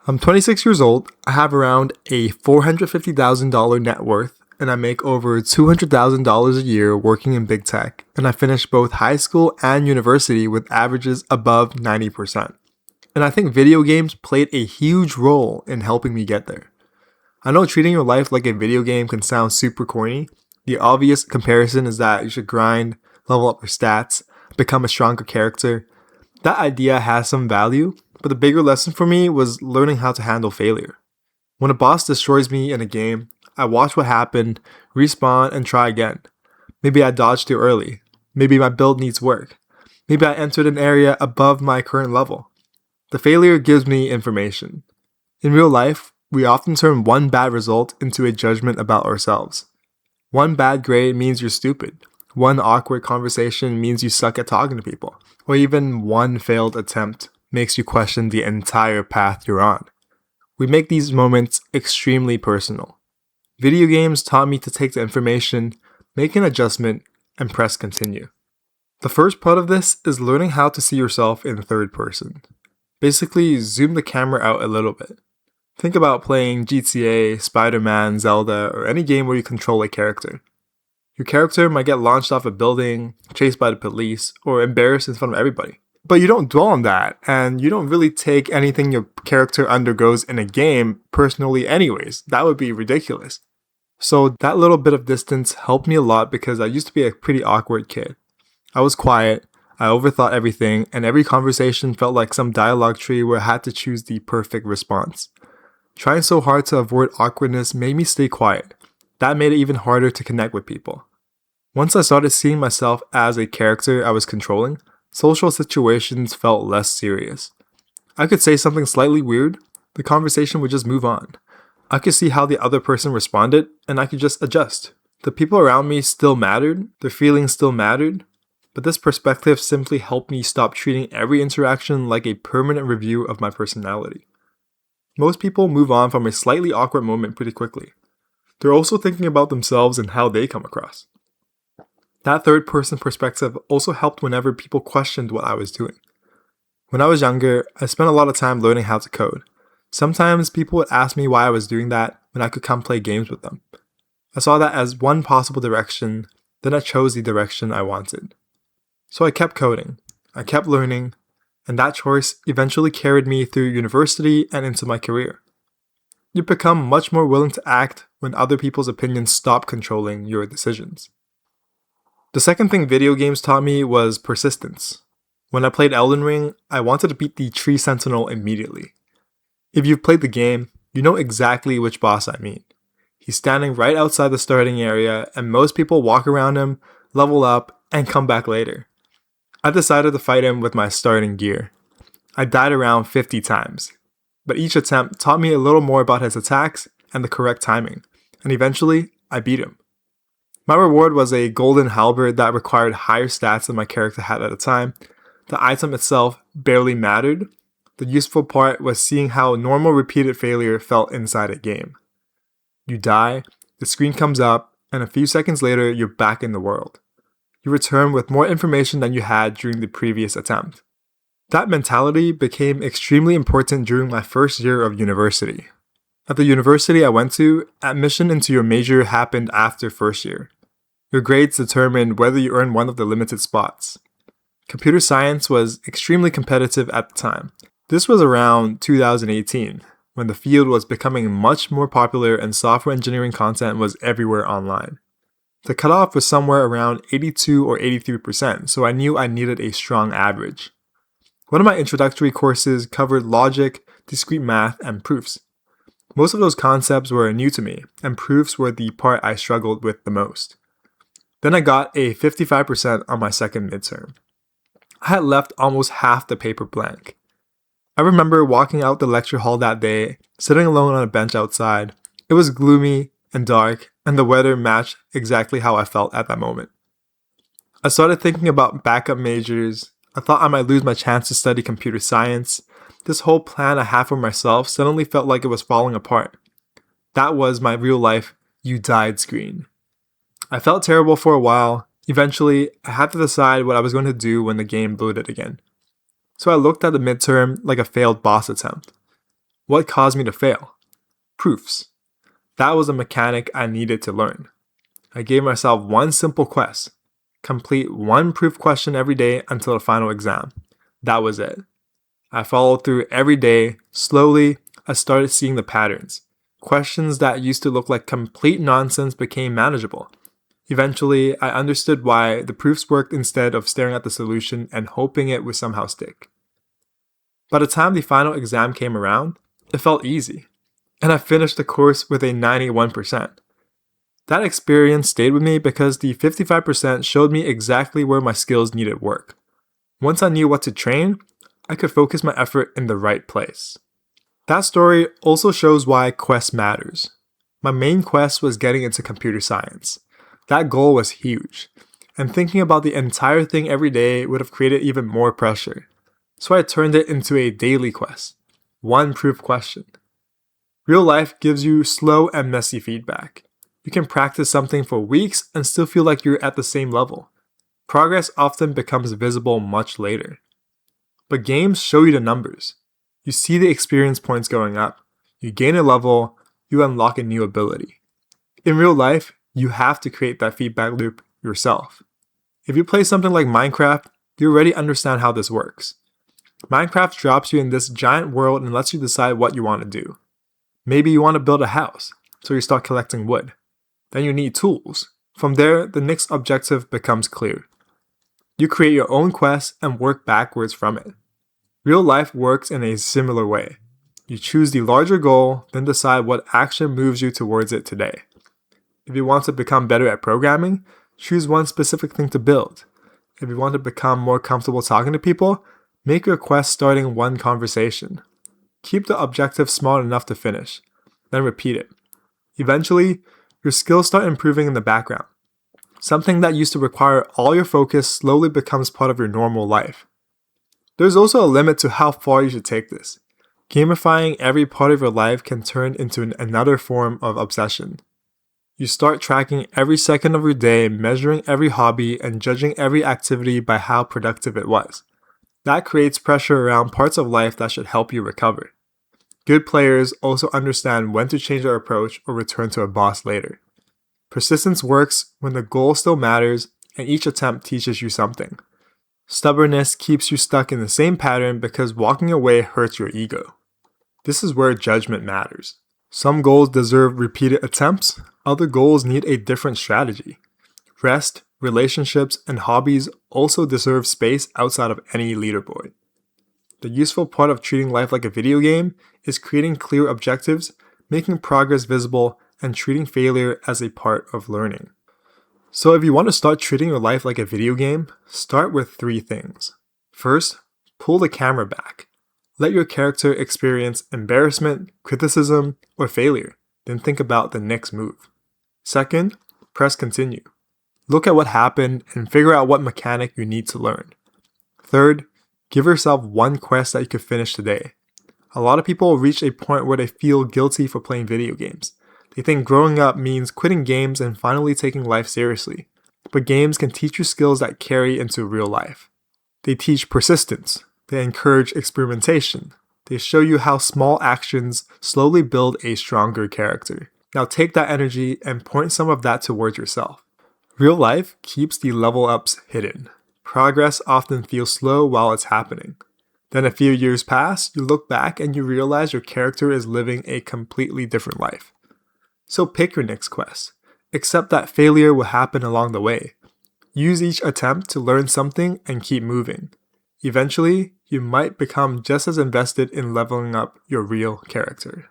I'm 26 years old, I have around a $450,000 net worth, and I make over $200,000 a year working in big tech, and I finished both high school and university with averages above 90%. And I think video games played a huge role in helping me get there. I know treating your life like a video game can sound super corny. The obvious comparison is that you should grind, level up your stats, become a stronger character. That idea has some value, but the bigger lesson for me was learning how to handle failure. When a boss destroys me in a game, I watch what happened, respawn, and try again. Maybe I dodged too early. Maybe my build needs work. Maybe I entered an area above my current level. The failure gives me information. In real life, we often turn one bad result into a judgment about ourselves. One bad grade means you're stupid. One awkward conversation means you suck at talking to people. Or even one failed attempt makes you question the entire path you're on. We make these moments extremely personal. Video games taught me to take the information, make an adjustment, and press continue. The first part of this is learning how to see yourself in third person. Basically, zoom the camera out a little bit. Think about playing GTA, Spider-Man, Zelda, or any game where you control a character. Your character might get launched off a building, chased by the police, or embarrassed in front of everybody. But you don't dwell on that, and you don't really take anything your character undergoes in a game personally anyways. That would be ridiculous. So that little bit of distance helped me a lot because I used to be a pretty awkward kid. I was quiet, I overthought everything, and every conversation felt like some dialogue tree where I had to choose the perfect response. Trying so hard to avoid awkwardness made me stay quiet. That made it even harder to connect with people. Once I started seeing myself as a character I was controlling, social situations felt less serious. I could say something slightly weird, the conversation would just move on. I could see how the other person responded, and I could just adjust. The people around me still mattered, their feelings still mattered, but this perspective simply helped me stop treating every interaction like a permanent review of my personality. Most people move on from a slightly awkward moment pretty quickly. They're also thinking about themselves and how they come across. That third person perspective also helped whenever people questioned what I was doing. When I was younger, I spent a lot of time learning how to code. Sometimes people would ask me why I was doing that when I could come play games with them. I saw that as one possible direction, then I chose the direction I wanted. So I kept coding, I kept learning, and that choice eventually carried me through university and into my career. You become much more willing to act when other people's opinions stop controlling your decisions. The second thing video games taught me was persistence. When I played Elden Ring, I wanted to beat the Tree Sentinel immediately. If you've played the game, you know exactly which boss I mean. He's standing right outside the starting area, and most people walk around him, level up, and come back later. I decided to fight him with my starting gear. I died around 50 times, but each attempt taught me a little more about his attacks and the correct timing, and eventually, I beat him. My reward was a golden halberd that required higher stats than my character had at the time. The item itself barely mattered. The useful part was seeing how normal repeated failure felt inside a game. You die, the screen comes up, and a few seconds later, you're back in the world. You return with more information than you had during the previous attempt. That mentality became extremely important during my first year of university. At the university I went to, admission into your major happened after first year. Your grades determined whether you earned one of the limited spots. Computer science was extremely competitive at the time. This was around 2018, when the field was becoming much more popular and software engineering content was everywhere online. The cutoff was somewhere around 82 or 83%, so I knew I needed a strong average. One of my introductory courses covered logic, discrete math, and proofs. Most of those concepts were new to me, and proofs were the part I struggled with the most. Then I got a 55% on my second midterm. I had left almost half the paper blank. I remember walking out the lecture hall that day, sitting alone on a bench outside. It was gloomy and dark, and the weather matched exactly how I felt at that moment. I started thinking about backup majors. I thought I might lose my chance to study computer science. This whole plan I had for myself suddenly felt like it was falling apart. That was my real life "you died" screen. I felt terrible for a while. Eventually, I had to decide what I was going to do when the game loaded again. So I looked at the midterm like a failed boss attempt. What caused me to fail? Proofs. That was a mechanic I needed to learn. I gave myself one simple quest. Complete one proof question every day until the final exam. That was it. I followed through every day. Slowly, I started seeing the patterns. Questions that used to look like complete nonsense became manageable. Eventually, I understood why the proofs worked instead of staring at the solution and hoping it would somehow stick. By the time the final exam came around, it felt easy, and I finished the course with a 91%. That experience stayed with me because the 55% showed me exactly where my skills needed work. Once I knew what to train, I could focus my effort in the right place. That story also shows why quest matters. My main quest was getting into computer science. That goal was huge, and thinking about the entire thing every day would have created even more pressure. So I turned it into a daily quest. One proof question. Real life gives you slow and messy feedback. You can practice something for weeks and still feel like you're at the same level. Progress often becomes visible much later. But games show you the numbers. You see the experience points going up. You gain a level, you unlock a new ability. In real life, you have to create that feedback loop yourself. If you play something like Minecraft, you already understand how this works. Minecraft drops you in this giant world and lets you decide what you want to do. Maybe you want to build a house, so you start collecting wood. Then you need tools. From there, the next objective becomes clear. You create your own quest and work backwards from it. Real life works in a similar way. You choose the larger goal, then decide what action moves you towards it today. If you want to become better at programming, choose one specific thing to build. If you want to become more comfortable talking to people, make your quest starting one conversation. Keep the objective small enough to finish, then repeat it. Eventually, your skills start improving in the background. Something that used to require all your focus slowly becomes part of your normal life. There's also a limit to how far you should take this. Gamifying every part of your life can turn into another form of obsession. You start tracking every second of your day, measuring every hobby, and judging every activity by how productive it was. That creates pressure around parts of life that should help you recover. Good players also understand when to change their approach or return to a boss later. Persistence works when the goal still matters and each attempt teaches you something. Stubbornness keeps you stuck in the same pattern because walking away hurts your ego. This is where judgment matters. Some goals deserve repeated attempts, other goals need a different strategy. Rest, relationships, and hobbies also deserve space outside of any leaderboard. The useful part of treating life like a video game is creating clear objectives, making progress visible, and treating failure as a part of learning. So if you want to start treating your life like a video game, start with 3 things. First, pull the camera back. Let your character experience embarrassment, criticism, or failure, then think about the next move. Second, press continue. Look at what happened and figure out what mechanic you need to learn. Third, give yourself one quest that you could finish today. A lot of people reach a point where they feel guilty for playing video games. They think growing up means quitting games and finally taking life seriously. But games can teach you skills that carry into real life. They teach persistence. They encourage experimentation. They show you how small actions slowly build a stronger character. Now take that energy and point some of that towards yourself. Real life keeps the level ups hidden. Progress often feels slow while it's happening. Then a few years pass, you look back and you realize your character is living a completely different life. So pick your next quest. Accept that failure will happen along the way. Use each attempt to learn something and keep moving. Eventually, you might become just as invested in leveling up your real character.